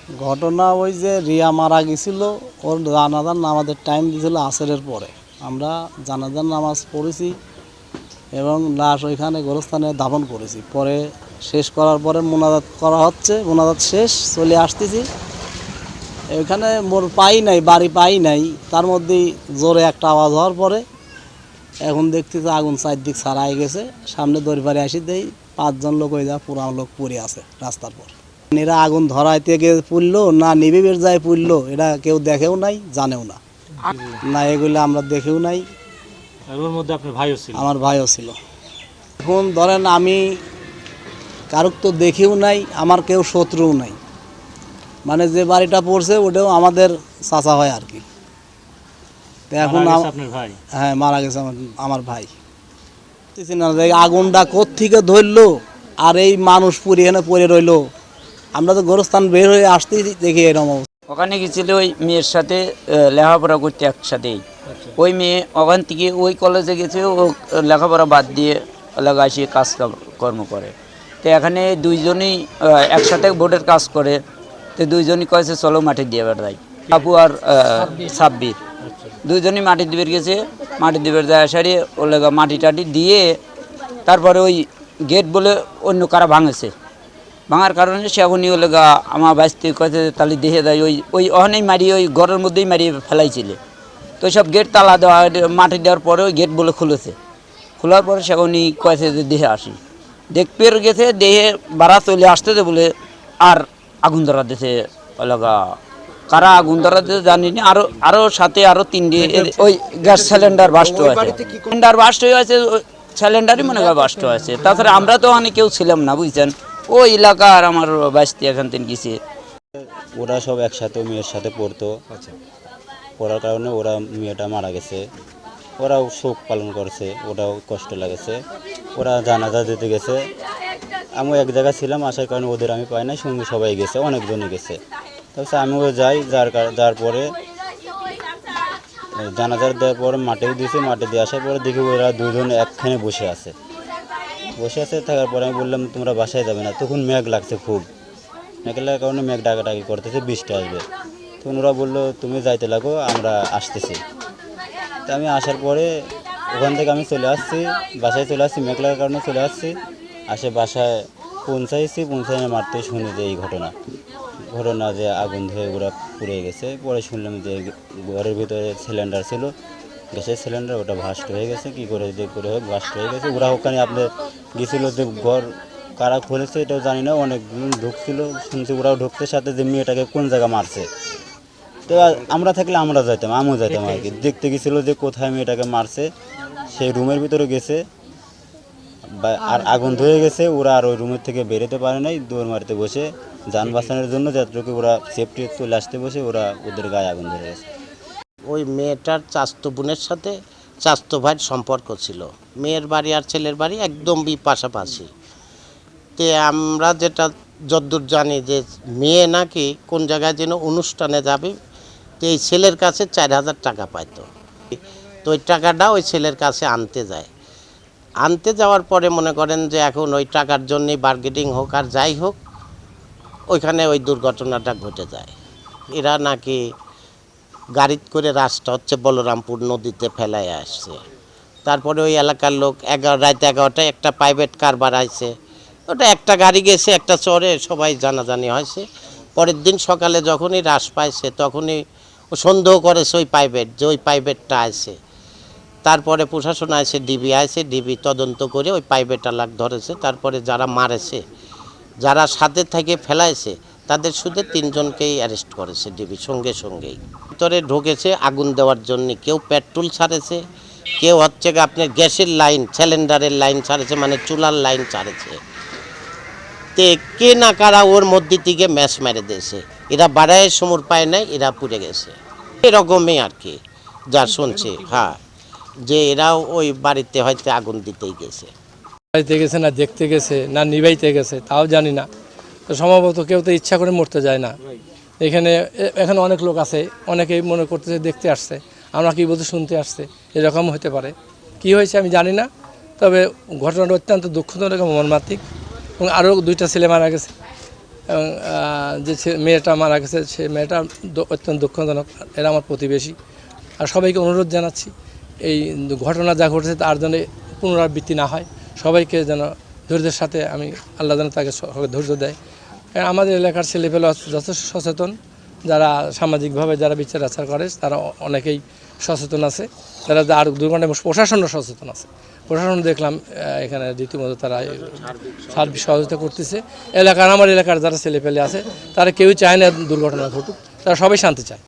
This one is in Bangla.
ঘটনা ওই যে রিয়া মারা গেছিল, ওর জানাজার নামাজের টাইম দিয়েছিল আসরের পরে। আমরা জানাজার নামাজ পড়েছি এবং লাশ ওইখানে গোরস্থানে দাফন করেছি। পরে শেষ করার পরে মোনাজাত করা হচ্ছে, মোনাজাত শেষ চলে আসতেছি, এখানে মোর পাই নাই, বাড়ি পাই নাই, তার মধ্যেই জোরে একটা আওয়াজ হওয়ার পরে এখন দেখতেছি আগুন চারদিক ছাড়াই গেছে। সামনে দড়িপাড়ে আসি দেই 5 জন লোক ওই যা পুরা লোক পড়ে আছে রাস্তার পর। এরা আগুন ধরাইতে গিয়ে পুড়লো না নিবিবের যায় পুড়লো, এটা কেউ দেখেও নাই, জানেও না। না এগুলো আমরা দেখেও নাই। ওর মধ্যে আপনার ভাইও ছিল? আমার ভাইও ছিল। এখন ধরেন আমি কারুক তো দেখেও নাই, আমার কেউ শত্রুও নাই, মানে যে বাড়িটা পড়ছে ওটাও আমাদের চাচা হয় আর কি। তো এখন আপনার ভাই? হ্যাঁ মারা গেছে আমার ভাই। আগুনটা কোত্থেকে ধরলো আর এই মানুষ পুড়ে এখানে পড়ে রইলো। আমরা তো গোরস্থান বের হয়ে আসতেই দেখি এরকম অবস্থা। ওখানে গেছিল ওই মেয়ের সাথে লেখাপড়া করতে একসাথেই। ওই মেয়ে ওখান থেকে ওই কলেজে গেছে, ও লেখাপড়া বাদ দিয়ে এলাকা এসে কাজ কর্ম করে। তো এখানে দুইজনই একসাথে বোর্ডের কাজ করে। তো দুইজনই কয়েছে চলো মাটি দিয়ে বেড়াই, আপু আর সাব্বির দুইজনই মাটি দিবের গেছে। মাটি দিবের যায় সারিয়ে ও লেগা মাটি টাটি দিয়ে তারপরে ওই গেট বলে অন্য কারা ভাঙেছে। ভাঙার কারণে সে এখনই হলে গা আমার বাঁচতে কয়েছে তালি দেখে দেয়। ওই অনেই মারিয়ে ওই ঘরের মধ্যেই মারিয়ে ফেলাইছিল। তো সব গেট তালা দেওয়া, মাটি দেওয়ার পরে ওই গেট বলে খুলেছে। খোলার পরে সে এখনই কয়েছে যে দেহে আসি, দেখতে গেছে দেহে বাড়া চলে আসতেছে বলে আর আগুন ধরা দিয়েছে। ওলাগা কারা আগুন ধরা দিতে জানিনি। আরও সাথে আরও 3টে ওই গ্যাস সিলিন্ডার বাস্ট হয়েছে। সিলিন্ডার বাস্ট হয়ে আছে, সিলিন্ডারই মনে হয় বাস্ট হয়েছে। তাছাড়া আমরা তো অনেক কেউ ছিলাম না, বুঝছেন। ওই এলাকার আমার বাঁচতে এখান থেকে গেছে। ওরা সব একসাথে মেয়ের সাথে পড়তো, পড়ার কারণে ওরা মেয়েটা মারা গেছে। ওরাও শোক পালন করছে, ওরাও কষ্ট লাগেছে। ওরা জানাজা দিতে গেছে, আমিও এক জায়গায় ছিলাম, আসার কারণে ওদের আমি পাই না, সঙ্গে সবাই গেছে, অনেকজনই গেছে। তারপর আমিও যাই, যার পরে জানাজার দেওয়ার পরে মাটিও দিয়েছে। মাটি দিয়ে আসার পরে দেখি ওরা দুজন একখানে বসে আছে। থাকার পরে আমি বললাম তোমরা বাসায় যাবে না? তখন মেঘ লাগছে, খুব মেঘ লাগার কারণে মেঘ ডাকাডাকি করতেছে, বৃষ্টি আসবে। তখন ওরা বললো তুমি যাইতে লাগো, আমরা আসতেছি। তা আমি আসার পরে ওখান থেকে আমি চলে আসছি, বাসায় চলে আসছি, মেঘ লাগার কারণে চলে আসছি। বাসায় পৌঁছাই মারতে শুনি যে এই ঘটনা যে আগুন ধরে ওরা পুড়ে গেছে। পরে শুনলাম যে ঘরের ভিতরে সিলিন্ডার ছিল, গ্যাসের সিলিন্ডার, ওটা ভাস্ট হয়ে গেছে। কী করে হোক ভাস্ট হয়ে গেছে। ওরা ওখানে আপনার গেছিল যে ঘর কারা খুলেছে এটাও জানি না, অনেকজন ঢুকছিল শুনছি। ওরাও ঢুকতে সাথে যে মেয়েটাকে কোন জায়গা মারছে। তো আমরা থাকলে আমরা যাইতাম, আমিও যাইতাম আর কি। দেখতে গেছিলো যে কোথায় মেয়েটাকে মারছে। সেই রুমের ভিতরে গেছে আর আগুন ধরে গেছে। ওরা আর ওই রুমের থেকে বেরোতে পারে নাই, দৌড় মারতে বসে যান বাঁচানোর জন্য, যতটুকু ওরা সেফটি চলে আসতে বসে ওরা ওদের গায়ে আগুন ধরে গেছে। ওই মেয়েটার চাচাতো বোনের সাথে চাচাতো ভাইয়ের সম্পর্ক ছিল। মেয়ের বাড়ি আর ছেলের বাড়ি একদমই পাশাপাশি। তে আমরা যেটা যদ্দূর জানি যে মেয়ে নাকি কোন জায়গায় যেন অনুষ্ঠানে যাবে, তো এই ছেলের কাছে 4000 টাকা পাইতো। তো ওই টাকাটা ওই ছেলের কাছে আনতে যাওয়ার পরে মনে করেন যে এখন ওই টাকার জন্যই বার্গেনিং হোক আর যাই হোক, ওইখানে ওই দুর্ঘটনাটা ঘটে যায়। এরা নাকি গাড়িত করে রাস্তা হচ্ছে বলরামপুর নদীতে ফেলায় আসছে। তারপরে ওই এলাকার লোক রাত 11টায় একটা প্রাইভেট কার বাড়াইছে, ওটা একটা গাড়ি গেছে, একটা চরে সবাই জানাজানি হয়েছে। পরের দিন সকালে যখনই হ্রাস পাইছে তখনই ও সন্দেহ করেছে ওই প্রাইভেটটা আছে। তারপরে প্রশাসন আছে, ডিবি তদন্ত করে ওই প্রাইভেটওয়ালাক ধরেছে। তারপরে যারা মারেছে, যারা সাথে থেকে ফেলাইছে, তাদের শুধু 3 জনকেই অ্যারেস্ট করেছে ডিবি সঙ্গেই। ভিতরে ঢুকেছে আগুন দেওয়ার জন্য, কেউ পেট্রোল ছাড়েছে, কেউ হচ্ছে আপনার গ্যাসের লাইন, সিলিন্ডারের লাইন ছাড়েছে, মানে চুলার লাইন ছাড়েছে। তে কে না কারা ওর মধ্যে থেকে ম্যাচ মেরে দিয়েছে। এরা বাড়ায় সমর পায় নাই, এরা পুড়ে গেছে। এরকমই আর কি যা শুনছি। হ্যাঁ, যে এরাও ওই বাড়িতে হয়তো আগুন দিতেই গেছে। বাড়িতে গেছে না দেখতে গেছে না নিবাইতে গেছে তাও জানি না। তো সম্ভবত কেউ তো ইচ্ছা করে মরতে যায় না। এখানে অনেক লোক আছে, অনেকেই মনে করতেছে দেখতে আসছে, আমরা কি বলতে শুনতে আসছে, এরকম হতে পারে। কি হয়েছে আমি জানি না, তবে ঘটনাটা অত্যন্ত দুঃখজনক এবং মর্মান্তিক। এবং আরও 2টা ছেলে মারা গেছে, এবং যে মেয়েটা মারা গেছে সে মেয়েটা অত্যন্ত দুঃখজনক, এরা আমার প্রতিবেশী। আর সবাইকে অনুরোধ জানাচ্ছি এই ঘটনা যা ঘটেছে তার জন্য পুনরাবৃত্তি না হয়, সবাইকে যেন ধৈর্যের সাথে আমি আল্লাহ যেন তাকে ধৈর্য দেয়। আমাদের এলাকার ছেলেপেলে যথেষ্ট সচেতন, যারা সামাজিকভাবে যারা বিচার আচার করে তারা অনেকেই সচেতন আছে, তারা আর দুর্ঘটনা প্রশাসনও সচেতন আছে। প্রশাসন দেখলাম এখানে রীতিমতো তারা সার্বিক সহযোগিতা করতেছে। আমার এলাকার যারা ছেলেপেলে আছে তারা কেউই চায় না দুর্ঘটনা ঘটুক, তারা সবাই শান্তি চায়।